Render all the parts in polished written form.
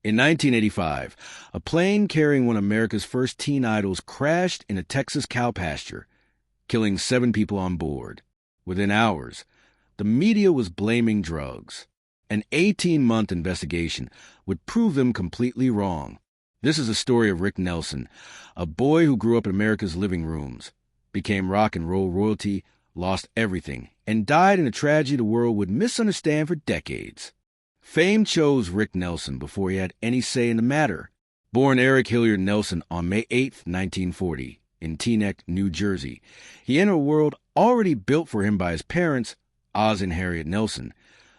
In 1985, a plane carrying one of America's first teen idols crashed in a Texas cow pasture, killing 7 people on board. Within hours, the media was blaming drugs. An 18-month investigation would prove them completely wrong. This is the story of Rick Nelson, a boy who grew up in America's living rooms, became rock and roll royalty, lost everything, and died in a tragedy the world would misunderstand for decades. Fame chose Rick Nelson before he had any say in the matter. Born Eric Hilliard Nelson on May 8, 1940, in Teaneck, New Jersey, he entered a world already built for him by his parents, Ozzie and Harriet Nelson,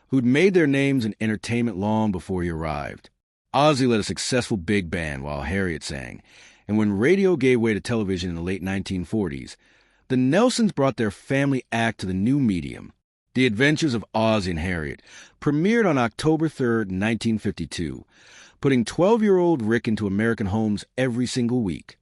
who'd made their names in entertainment long before he arrived. Ozzie led a successful big band while Harriet sang, and when radio gave way to television in the late 1940s, the Nelsons brought their family act to the new medium. The Adventures of Ozzie and Harriet premiered on October 3, 1952, putting 12-year-old Rick into American homes every single week,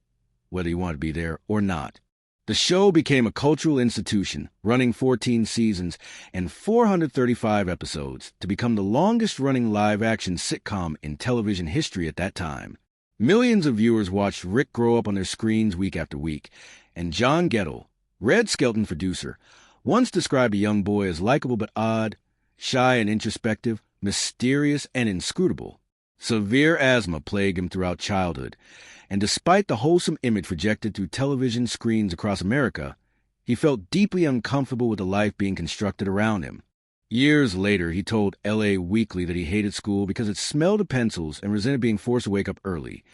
whether he wanted to be there or not. The show became a cultural institution, running 14 seasons and 435 episodes to become the longest-running live-action sitcom in television history at that time. Millions of viewers watched Rick grow up on their screens week after week, and John Gettle, Red Skelton's producer, once described a young boy as likable but odd, shy and introspective, mysterious and inscrutable. Severe asthma plagued him throughout childhood, and despite the wholesome image projected through television screens across America, he felt deeply uncomfortable with the life being constructed around him. Years later, he told L.A. Weekly that he hated school because it smelled of pencils and resented being forced to wake up early.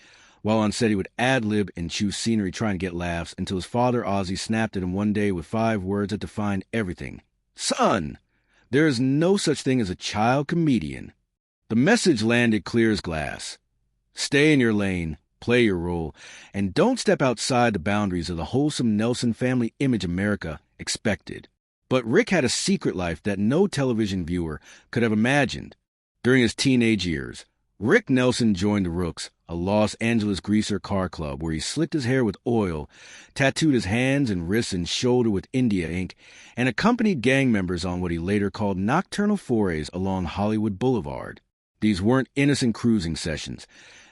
While on set, he would ad-lib and choose scenery trying to get laughs until his father, Ozzie, snapped at him one day with 5 words that defined everything. "Son, there is no such thing as a child comedian." The message landed clear as glass. Stay in your lane, play your role, and don't step outside the boundaries of the wholesome Nelson family image America expected. But Rick had a secret life that no television viewer could have imagined. During his teenage years, Rick Nelson joined the Rooks, a Los Angeles greaser car club where he slicked his hair with oil, tattooed his hands and wrists and shoulder with India ink, and accompanied gang members on what he later called nocturnal forays along Hollywood Boulevard. These weren't innocent cruising sessions,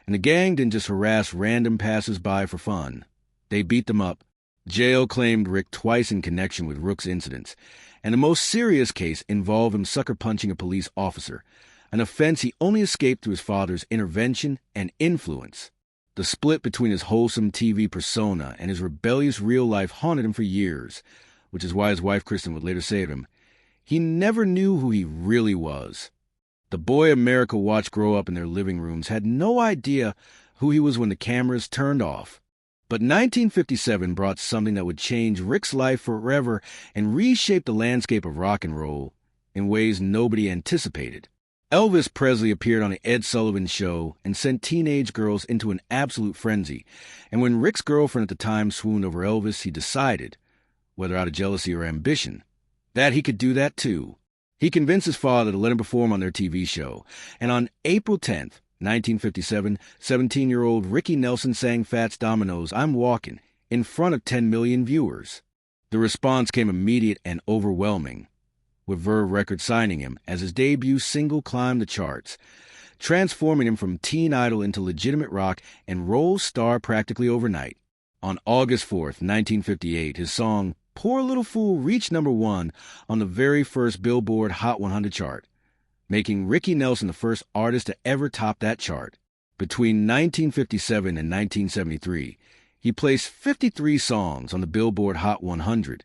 and the gang didn't just harass random passers-by for fun. They beat them up. Jail claimed Rick twice in connection with Rook's incidents, and the most serious case involved him sucker-punching a police officer, an offense he only escaped through his father's intervention and influence. The split between his wholesome TV persona and his rebellious real life haunted him for years, which is why his wife Kristen would later say of him, he never knew who he really was. The boy America watched grow up in their living rooms had no idea who he was when the cameras turned off. But 1957 brought something that would change Rick's life forever and reshape the landscape of rock and roll in ways nobody anticipated. Elvis Presley appeared on the Ed Sullivan Show and sent teenage girls into an absolute frenzy, and when Rick's girlfriend at the time swooned over Elvis, he decided, whether out of jealousy or ambition, that he could do that too. He convinced his father to let him perform on their TV show, and on April 10th, 1957, 17-year-old Ricky Nelson sang Fats Domino's "I'm Walkin'" in front of 10 million viewers. The response came immediate and overwhelming, with Verve Records signing him as his debut single climbed the charts, transforming him from teen idol into legitimate rock and roll star practically overnight. On August 4th, 1958, his song "Poor Little Fool" reached #1 on the very first Billboard Hot 100 chart, making Ricky Nelson the first artist to ever top that chart. Between 1957 and 1973, he placed 53 songs on the Billboard Hot 100,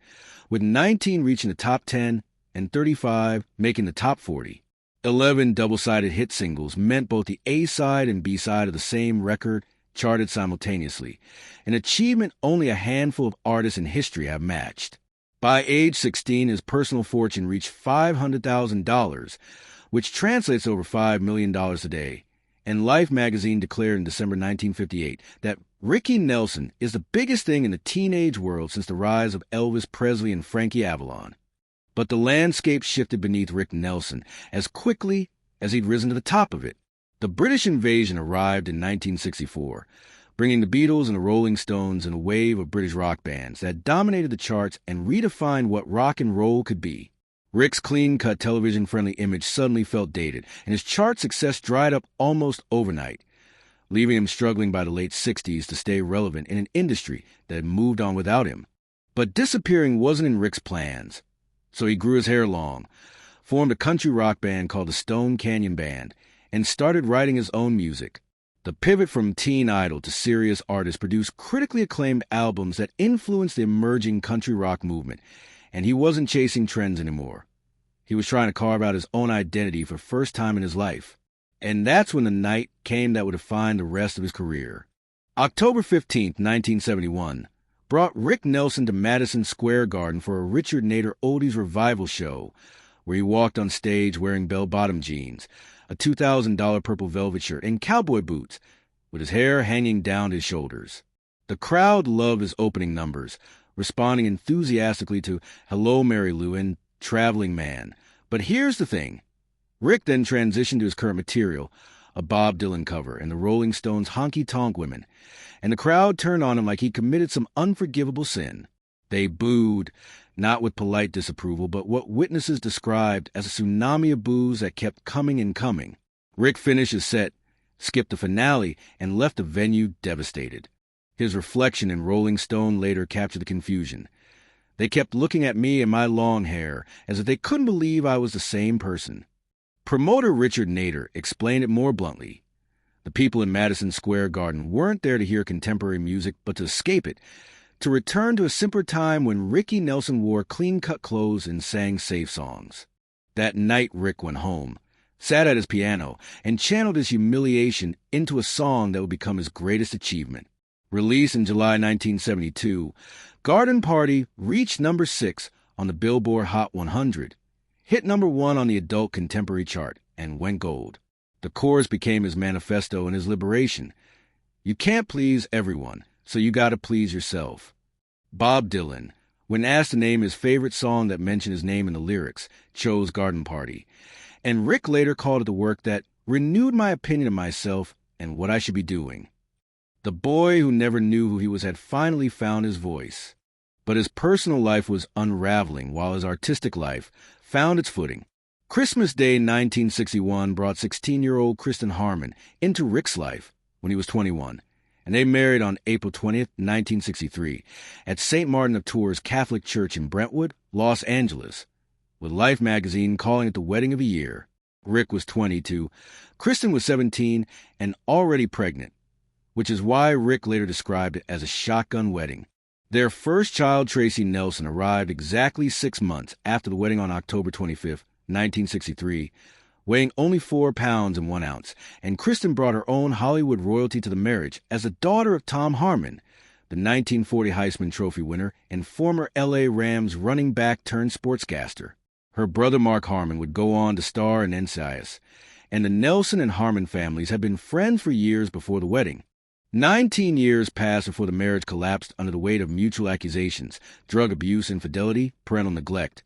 with 19 reaching the top 10 and 35 making the top 40. 11 double-sided hit singles meant both the A-side and B-side of the same record charted simultaneously, an achievement only a handful of artists in history have matched. By age 16, his personal fortune reached $500,000, which translates to over $5 million today, and Life magazine declared in December 1958 that Ricky Nelson is the biggest thing in the teenage world since the rise of Elvis Presley and Frankie Avalon. But the landscape shifted beneath Rick Nelson as quickly as he'd risen to the top of it. The British invasion arrived in 1964, bringing the Beatles and the Rolling Stones and a wave of British rock bands that dominated the charts and redefined what rock and roll could be. Rick's clean-cut, television-friendly image suddenly felt dated, and his chart success dried up almost overnight, leaving him struggling by the late 60s to stay relevant in an industry that had moved on without him. But disappearing wasn't in Rick's plans, so he grew his hair long, formed a country rock band called the Stone Canyon Band, and started writing his own music. The pivot from teen idol to serious artist produced critically acclaimed albums that influenced the emerging country rock movement, and he wasn't chasing trends anymore. He was trying to carve out his own identity for the first time in his life. And that's when the night came that would define the rest of his career. October 15th, 1971, brought Rick Nelson to Madison Square Garden for a Richard Nader Oldies revival show, where he walked on stage wearing bell-bottom jeans, a $2,000 purple velvet shirt, and cowboy boots, with his hair hanging down his shoulders. The crowd loved his opening numbers, responding enthusiastically to Hello, Mary Lou and Traveling Man. But here's the thing. Rick then transitioned to his current material, a Bob Dylan cover and the Rolling Stones' Honky Tonk Women, and the crowd turned on him like he committed some unforgivable sin. They booed, not with polite disapproval, but what witnesses described as a tsunami of boos that kept coming and coming. Rick finished his set, skipped the finale, and left the venue devastated. His reflection in Rolling Stone later captured the confusion. They kept looking at me and my long hair as if they couldn't believe I was the same person. Promoter Richard Nader explained it more bluntly. The people in Madison Square Garden weren't there to hear contemporary music, but to escape it, to return to a simpler time when Ricky Nelson wore clean-cut clothes and sang safe songs. That night Rick went home, sat at his piano, and channeled his humiliation into a song that would become his greatest achievement. Released in July 1972, Garden Party reached number 6 on the Billboard Hot 100, hit number 1 on the adult contemporary chart, and went gold. The chorus became his manifesto and his liberation. You can't please everyone, so you gotta please yourself. Bob Dylan, when asked to name his favorite song that mentioned his name in the lyrics, chose Garden Party. And Rick later called it the work that renewed my opinion of myself and what I should be doing. The boy who never knew who he was had finally found his voice. But his personal life was unraveling while his artistic life found its footing. Christmas Day 1961 brought 16-year-old Kristen Harmon into Rick's life when he was 21, and they married on April 20th, 1963, at St. Martin of Tours Catholic Church in Brentwood, Los Angeles, with Life magazine calling it the wedding of the year. Rick was 22, Kristen was 17, and already pregnant, which is why Rick later described it as a shotgun wedding. Their first child, Tracy Nelson, arrived exactly 6 months after the wedding on October 25th, 1963, weighing only 4 pounds and 1 ounce, and Kristen brought her own Hollywood royalty to the marriage as the daughter of Tom Harmon, the 1940 Heisman Trophy winner and former L.A. Rams running back turned sportscaster. Her brother Mark Harmon would go on to star in NCIS, and the Nelson and Harmon families had been friends for years before the wedding. 19 years passed before the marriage collapsed under the weight of mutual accusations, drug abuse, infidelity, parental neglect,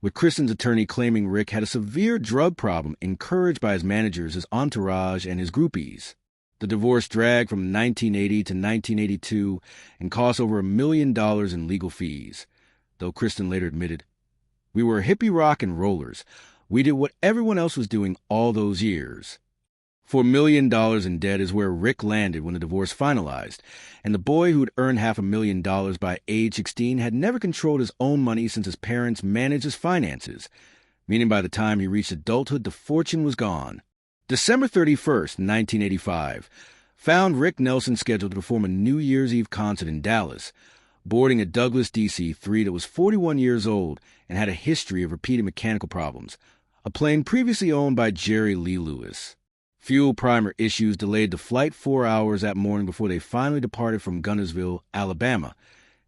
with Kristen's attorney claiming Rick had a severe drug problem encouraged by his managers, his entourage, and his groupies. The divorce dragged from 1980 to 1982 and cost over $1 million in legal fees, though Kristen later admitted, "We were hippie rock and rollers. We did what everyone else was doing all those years." $4 million in debt is where Rick landed when the divorce finalized, and the boy who'd earned $500,000 by age 16 had never controlled his own money since his parents managed his finances, meaning by the time he reached adulthood, the fortune was gone. December 31st, 1985, found Rick Nelson scheduled to perform a New Year's Eve concert in Dallas, boarding a Douglas DC-3 that was 41 years old and had a history of repeated mechanical problems, a plane previously owned by Jerry Lee Lewis. Fuel primer issues delayed the flight 4 hours that morning before they finally departed from Guntersville, Alabama,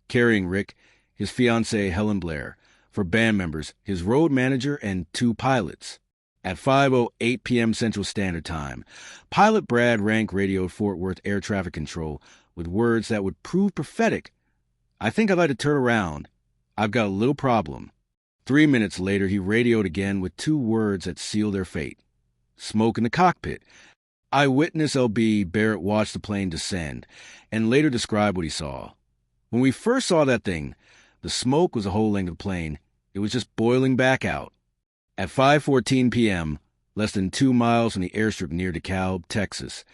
carrying Rick, his fiancée Helen Blair, for band members, his road manager, and 2 pilots. At 5:08 p.m. Central Standard Time, pilot Brad Rank radioed Fort Worth Air Traffic Control with words that would prove prophetic. "I think I'd like to turn around. I've got a little problem." 3 minutes later, he radioed again with 2 words that sealed their fate. "Smoke in the cockpit." Eyewitness L.B. Barrett watched the plane descend and later described what he saw. "When we first saw that thing, the smoke was the whole length of the plane. It was just boiling back out. At 5:14 p.m., less than 2 miles from the airstrip near DeKalb, Texas,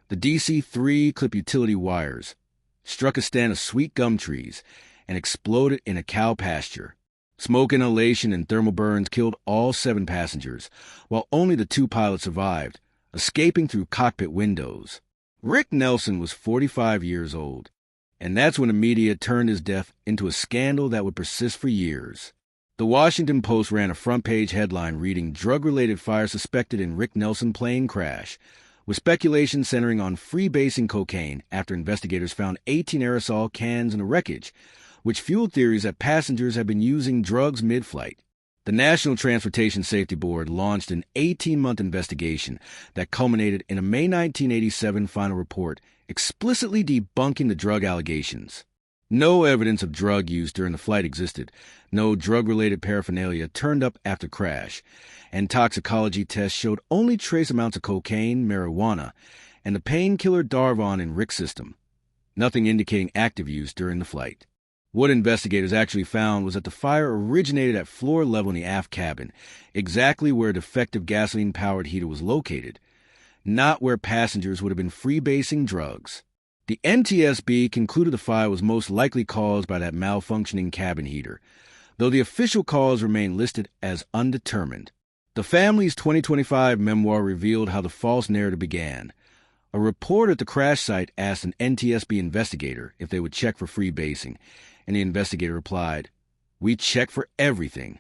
the DC-3 clipped utility wires, struck a stand of sweet gum trees, and exploded in a cow pasture. Smoke inhalation and thermal burns killed all 7 passengers, while only the 2 pilots survived, escaping through cockpit windows. Rick Nelson was 45 years old, and that's when the media turned his death into a scandal that would persist for years. The Washington Post ran a front-page headline reading "Drug-related fire suspected in Rick Nelson plane crash," with speculation centering on freebasing cocaine after investigators found 18 aerosol cans in the wreckage, which fueled theories that passengers had been using drugs mid-flight. The National Transportation Safety Board launched an 18-month investigation that culminated in a May 1987 final report explicitly debunking the drug allegations. No evidence of drug use during the flight existed, no drug-related paraphernalia turned up after crash, and toxicology tests showed only trace amounts of cocaine, marijuana, and the painkiller Darvon in Rick's system, nothing indicating active use during the flight. What investigators actually found was that the fire originated at floor level in the aft cabin, exactly where a defective gasoline-powered heater was located, not where passengers would have been freebasing drugs. The NTSB concluded the fire was most likely caused by that malfunctioning cabin heater, though the official cause remained listed as undetermined. The family's 2025 memoir revealed how the false narrative began. A reporter at the crash site asked an NTSB investigator if they would check for freebasing, and the investigator replied, "We check for everything."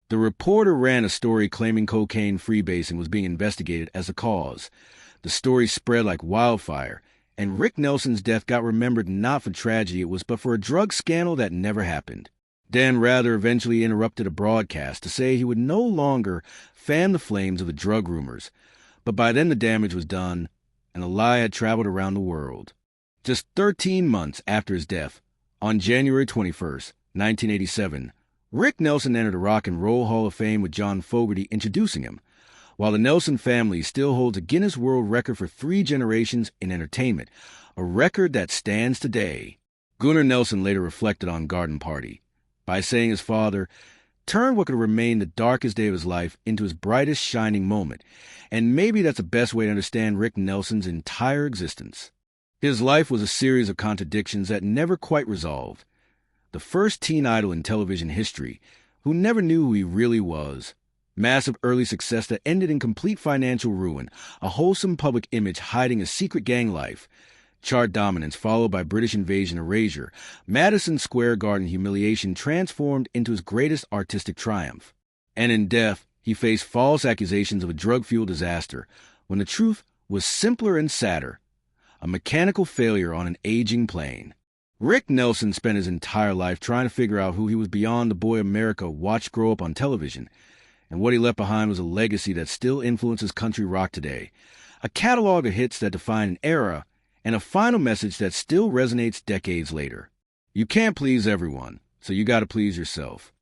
The reporter ran a story claiming cocaine freebasing was being investigated as the cause. The story spread like wildfire, and Rick Nelson's death got remembered not for tragedy it was, but for a drug scandal that never happened. Dan Rather eventually interrupted a broadcast to say he would no longer fan the flames of the drug rumors, but by then the damage was done, and the lie had traveled around the world. Just 13 months after his death, on January 21st, 1987, Rick Nelson entered the Rock and Roll Hall of Fame with John Fogerty introducing him, while the Nelson family still holds a Guinness World Record for 3 generations in entertainment, a record that stands today. Gunnar Nelson later reflected on Garden Party by saying his father turned what could remain the darkest day of his life into his brightest shining moment, and maybe that's the best way to understand Rick Nelson's entire existence. His life was a series of contradictions that never quite resolved. The first teen idol in television history, who never knew who he really was. Massive early success that ended in complete financial ruin, a wholesome public image hiding a secret gang life. Chart dominance followed by British invasion erasure. Madison Square Garden humiliation transformed into his greatest artistic triumph. And in death, he faced false accusations of a drug-fueled disaster, when the truth was simpler and sadder. A mechanical failure on an aging plane. Rick Nelson spent his entire life trying to figure out who he was beyond the boy America watched grow up on television, and what he left behind was a legacy that still influences country rock today, a catalog of hits that define an era, and a final message that still resonates decades later. You can't please everyone, so you gotta please yourself.